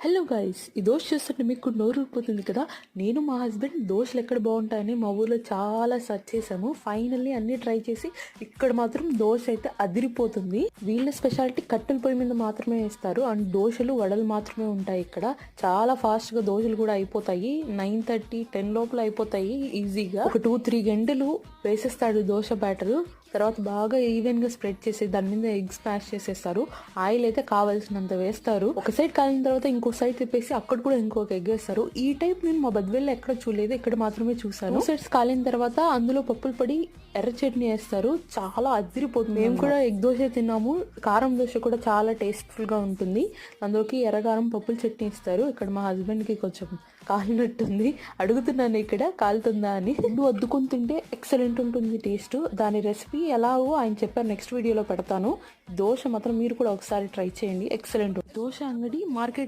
Hello guys, ఈ దోశ చూస్తుంటే మీకు నోరు ఊరిపోతుంది కదా. నేను మా హస్బెండ్ దోశలు ఎక్కడ బాగుంటాయని మా ఊర్లో చాలా సెర్చ్ చేసాము. ఫైనల్లీ అన్ని ట్రై చేసి ఇక్కడ మాత్రం దోశ అయితే అదిరిపోతుంది. వీళ్ళ స్పెషాలిటీ కట్టెల పొయ్యి మీద మాత్రమే వేస్తారు అండ్ దోశలు వడలు మాత్రమే ఉంటాయి ఇక్కడ. చాలా ఫాస్ట్గా దోశలు కూడా అయిపోతాయి. 9:30, 10 లోపల అయిపోతాయి ఈజీగా. ఒక 2-3 గంటలు వేసేస్తాడు దోశ బ్యాటరు. తర్వాత బాగా ఈవెన్గా స్ప్రెడ్ చేసి దాని మీద ఎగ్ స్మాష్ చేసేస్తారు. ఆయిల్ అయితే కావాల్సినంత వేస్తారు. ఒక సైడ్ కాలిన తర్వాత ఇంకో సైడ్ తిప్పేసి అక్కడ కూడా ఇంకొక ఎగ్ వేస్తారు. ఈ టైప్ నేను మా బద్వేల్లో ఎక్కడ చూడలేదు, ఇక్కడ మాత్రమే చూసాను. సైడ్స్ కాలిన తర్వాత అందులో పప్పుల పొడి, ఎర్ర చట్నీ వేస్తారు. చాలా అదిరిపోతుంది. మేము కూడా ఎగ్ దోశ తిన్నాము. కారం దోశ కూడా చాలా టేస్ట్ఫుల్ గా ఉంటుంది. అందులోకి ఎర్రగారం పప్పుల చట్నీ ఇస్తారు. ఇక్కడ మా హస్బెండ్ కి కొంచెం కాలినట్టుంది. అడుగుతున్నాను ఇక్కడ కాలుతుందా అని. రెండు అద్దుకొని తింటే ఎక్సలెంట్ ఉంటుంది టేస్ట్. దాని రెసిపీ ఎలాగో ఆయన చెప్పారు, నెక్స్ట్ వీడియోలో పెడతాను. దోశ మాత్రం మీరు కూడా ఒకసారి ట్రై చేయండి, ఎక్సలెంట్. దోశ అంగడి మార్కెట్